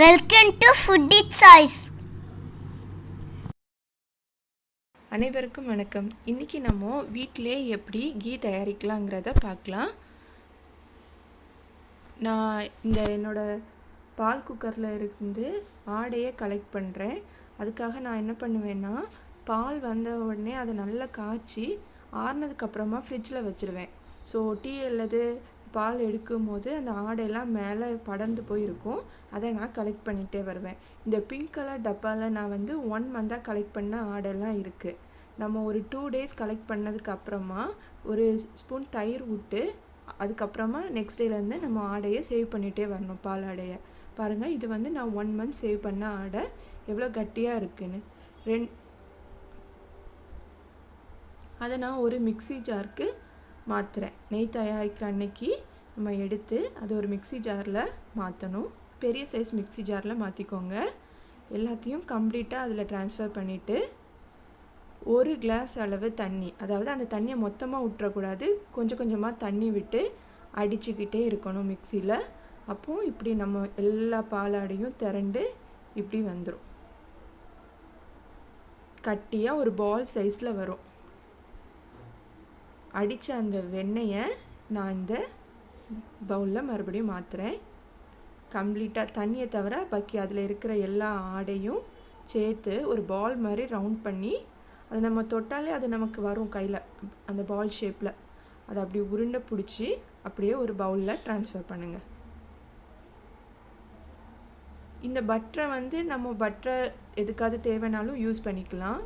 Welcome to foodie choice. அனைவருக்கும் வணக்கம். இன்றைக்கி நம்ம வீட்டிலே எப்படி கீ தயாரிக்கலாங்கிறத பார்க்கலாம். நான் என்னோடய பால் குக்கரில் இருந்து ஆடையை கலெக்ட் பண்ணுறேன். அதுக்காக நான் என்ன பண்ணுவேன்னா, பால் வந்த உடனே அதை நல்லா காய்ச்சி ஆறுனதுக்கப்புறமா ஃப்ரிட்ஜில் வச்சுருவேன். ஸோ டீ அல்லது பால் எடுக்கும் போது அந்த ஆடையெல்லாம் மேலே படர்ந்து போயிருக்கும். அதை நான் கலெக்ட் பண்ணிகிட்டே வருவேன். இந்த பிங்க் கலர் டப்பாவில் நான் 1 மந்தாக கலெக்ட் பண்ண ஆடையெல்லாம் இருக்குது. நம்ம ஒரு 2 டேஸ் கலெக்ட் பண்ணதுக்கப்புறமா ஒரு ஸ்பூன் தயிர் விட்டு அதுக்கப்புறமா நெக்ஸ்ட் டேலேருந்து நம்ம ஆடையை சேவ் பண்ணிகிட்டே வரணும். பால் ஆடையை பாருங்கள். இது நான் 1 மந்த் சேவ் பண்ண ஆடை எவ்வளோ கட்டியாக இருக்குன்னு. அதை நான் ஒரு மிக்ஸி ஜாருக்கு மாற்றுறேன். நெய் தயாரிக்கிற அன்னைக்கு நம்ம எடுத்து அது ஒரு மிக்ஸி ஜாரில் மாற்றணும். பெரிய சைஸ் மிக்ஸி ஜாரில் மாற்றிக்கோங்க. எல்லாத்தையும் கம்ப்ளீட்டாக அதில் ட்ரான்ஸ்ஃபர் பண்ணிவிட்டு 1 கிளாஸ் அளவு தண்ணி, அதாவது அந்த தண்ணியை மொத்தமாக விட்டுறக்கூடாது, கொஞ்சம் கொஞ்சமாக தண்ணி விட்டு அடிச்சுக்கிட்டே இருக்கணும் மிக்சியில். அப்போது இப்படி நம்ம எல்லா பாலாடையும் திரண்டு இப்படி வந்துடும். கட்டியாக ஒரு பால் சைஸில் வரும். அடித்த அந்த வெண்ணெயை நான் இந்த பவுலில் மறுபடியும் மாற்றுறேன். கம்ப்ளீட்டாக தண்ணியை தவிர பாக்கி அதில் இருக்கிற எல்லா ஆடையும் சேர்த்து ஒரு பால் மாதிரி ரவுண்ட் பண்ணி அதை நம்ம தொட்டாலே அது நமக்கு வரும் கையில், அந்த பால் ஷேப்பில். அதை அப்படி உருண்டை பிடிச்சி அப்படியே ஒரு பவுலில் ட்ரான்ஸ்ஃபர் பண்ணுங்கள். இந்த பட்டரை நம்ம பட்டரை எதுக்காவது தேவைனாலும் யூஸ் பண்ணிக்கலாம்.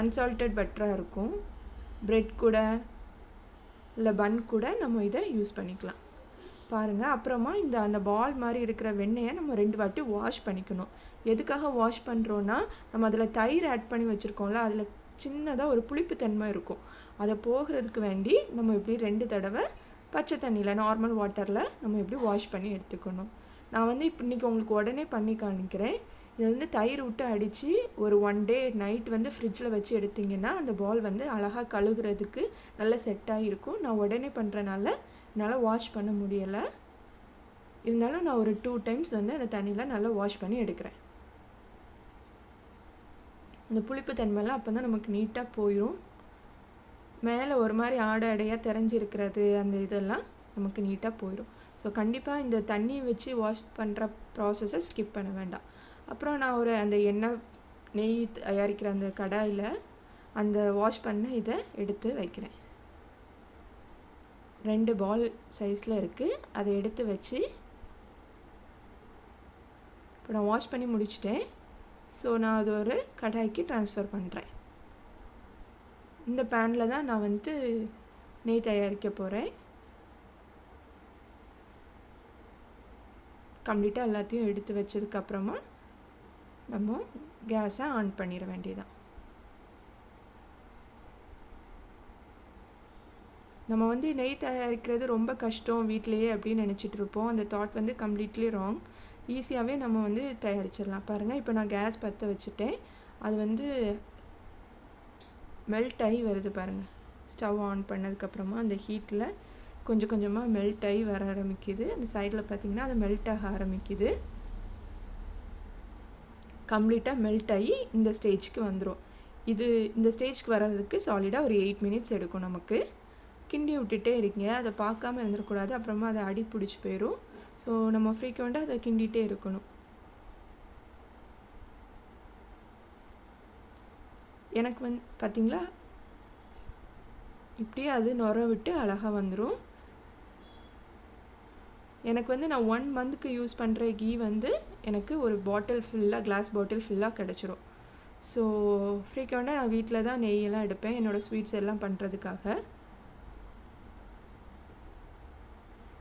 அன்சால்ட்டட் பட்டராக இருக்கும். ப்ரெட் கூட இல்லை பன் கூட நம்ம இதை யூஸ் பண்ணிக்கலாம். பாருங்கள். அப்புறமா அந்த பால் மாதிரி இருக்கிற வெண்ணெயை நம்ம 2 வாட்டி வாஷ் பண்ணிக்கணும். எதுக்காக வாஷ் பண்ணுறோன்னா, நம்ம அதில் தயிர் ஆட் பண்ணி வச்சுருக்கோம்ல, அதில் சின்னதாக ஒரு புளிப்புத்தன்மை இருக்கும். அதை போகிறதுக்கு வேண்டி நம்ம இப்படி 2 தடவை பச்சை தண்ணியில் நார்மல் வாட்டரில் நம்ம இப்படி வாஷ் பண்ணி எடுத்துக்கணும். நான் இப்போ இன்றைக்கி உங்களுக்கு உடனே பண்ணி காணிக்கிறேன். இதை தயிர் விட்டு அடித்து ஒரு 1 டே நைட் ஃப்ரிட்ஜில் வச்சு எடுத்திங்கன்னா அந்த பால் அழகாக கழுகுறதுக்கு நல்லா செட்டாக இருக்கும். நான் உடனே பண்ணுறனால என்னால் வாஷ் பண்ண முடியலை. இருந்தாலும் நான் ஒரு 2 டைம்ஸ் அந்த தண்ணியில் நல்லா வாஷ் பண்ணி எடுக்கிறேன். இந்த புளிப்பு தன்மைலாம் அப்போ தான் நமக்கு நீட்டாக போயிடும். மேலே ஒரு மாதிரி ஆடையாக தெரிஞ்சிருக்கிறது அந்த இதெல்லாம் நமக்கு நீட்டாக போயிடும். ஸோ கண்டிப்பாக இந்த தண்ணி வச்சு வாஷ் பண்ணுற ப்ராசஸை ஸ்கிப் பண்ண வேண்டாம். அப்புறம் நான் அந்த நெய் தயாரிக்கிற அந்த கடாயில் அந்த வாஷ் பண்ண இதை எடுத்து வைக்கிறேன். 2 பால் சைஸில் இருக்குது. அதை எடுத்து வச்சு இப்போ நான் வாஷ் பண்ணி முடிச்சிட்டேன். ஸோ நான் அது ஒரு கடாய்க்கு ட்ரான்ஸ்ஃபர் பண்ணுறேன். இந்த பேனில் தான் நான் நெய் தயாரிக்க போகிறேன். கம்ப்ளீட்டாக எல்லாத்தையும் எடுத்து வச்சதுக்கப்புறமா நம்ம கேஸை ஆன் பண்ணிட வேண்டியதான். நம்ம நெய் தயாரிக்கிறது ரொம்ப கஷ்டம் வீட்டிலையே அப்படின்னு நினச்சிட்டு இருப்போம். அந்த தாட் கம்ப்ளீட்லி ராங். ஈஸியாகவே நம்ம தயாரிச்சிடலாம். பாருங்கள். இப்போ நான் கேஸ் பற்ற வச்சுட்டேன். அது மெல்ட் ஆகி வருது பாருங்கள். ஸ்டவ் ஆன் பண்ணதுக்கப்புறமா அந்த ஹீட்டில் கொஞ்சம் கொஞ்சமாக மெல்ட் ஆகி வர ஆரம்பிக்குது. அந்த சைடில் பார்த்திங்கன்னா அது மெல்ட் ஆக ஆரம்பிக்குது. கம்ப்ளீட்டாக மெல்ட் ஆகி இந்த ஸ்டேஜ்க்கு வந்துடும். இந்த ஸ்டேஜ்க்கு வர்றதுக்கு சாலிடாக ஒரு 8 மினிட்ஸ் எடுக்கும் நமக்கு. கிண்டி விட்டுட்டே இருக்கீங்க. அதை பார்க்காம இருந்துடக்கூடாது. அப்புறமா அதை அடி பிடிச்சி போயிடும். ஸோ நம்ம ஃப்ரீக்வெண்ட்டாக அதை கிண்டிகிட்டே இருக்கணும். எனக்கு பார்த்திங்களா இப்படியே அது நுர விட்டு அழகாக வந்துடும். எனக்கு நான் 1 மந்த்துக்கு யூஸ் பண்ணுற கீ எனக்கு ஒரு பாட்டில் ஃபுல்லாக, கிளாஸ் பாட்டில் ஃபுல்லாக கிடச்சிரும். ஸோ ஃப்ரீக்வெண்ட்டாக நான் வீட்டில் தான் நெய்யெல்லாம் எடுப்பேன் என்னோடய ஸ்வீட்ஸ் எல்லாம் பண்ணுறதுக்காக.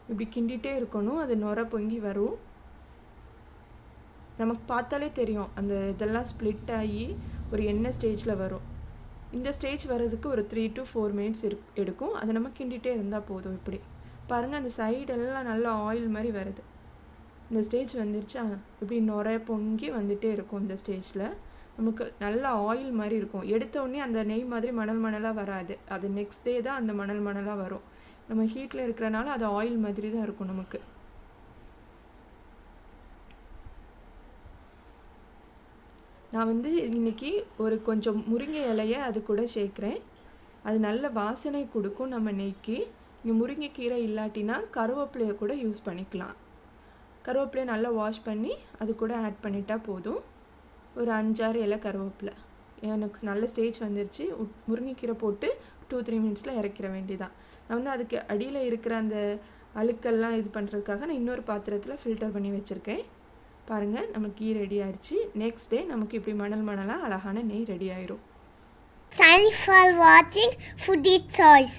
இப்படி கிண்டிகிட்டே இருக்கணும். அது நுர பொங்கி வரும். நமக்கு பார்த்தாலே தெரியும் அந்த இதெல்லாம் ஸ்ப்ளிட் ஆகி ஒரு எண்ணெய் ஸ்டேஜில் வரும். இந்த ஸ்டேஜ் வர்றதுக்கு ஒரு 3 to 4 மினிட்ஸ் எடுக்கும். அதை நம்ம கிண்டிகிட்டே இருந்தால் போதும். இப்படி பாருங்கள். அந்த சைடெல்லாம் நல்லா ஆயில் மாதிரி வருது. இந்த ஸ்டேஜ் வந்துருச்சா, இப்படி நுர பொங்கி வந்துகிட்டே இருக்கும். இந்த ஸ்டேஜில் நமக்கு நல்லா ஆயில் மாதிரி இருக்கும். எடுத்தோடனே அந்த நெய் மாதிரி மணல் மணலாக வராது. அது நெக்ஸ்ட் டே தான் அந்த மணல் மணலாக வரும். நம்ம ஹீட்டில் இருக்கிறனால அது ஆயில் மாதிரி தான் இருக்கும் நமக்கு. நான் வந்து இன்றைக்கி ஒரு கொஞ்சம் முருங்கை இலையை அது கூட சேர்க்குறேன். அது நல்ல வாசனை கொடுக்கும் நம்ம நெய்க்கு. இங்கே முருங்கைக்கீரை இல்லாட்டினா கருவேப்பிலையை கூட யூஸ் பண்ணிக்கலாம். கருவேப்பிலையை நல்லா வாஷ் பண்ணி அது கூட ஆட் பண்ணிட்டா போதும். ஒரு 5-6 இலை கருவேப்பிலை. எனக்கு நல்ல ஸ்டேஜ் வந்துருச்சு. முருங்கைக்கீரை போட்டு 2-3 மினிட்ஸில் இறக்கிற வேண்டியதான். நான் வந்து அதுக்கு அடியில் இருக்கிற அந்த அழுக்கெல்லாம் இது பண்ணுறதுக்காக நான் இன்னொரு பாத்திரத்தில் ஃபில்டர் பண்ணி வச்சுருக்கேன். பாருங்கள், நமக்கு கீ ரெடி ஆயிடுச்சு. நெக்ஸ்ட் டே நமக்கு இப்படி மணலாக அழகான நெய் ரெடி ஆயிரும். Thanks for watching Foodie Choice.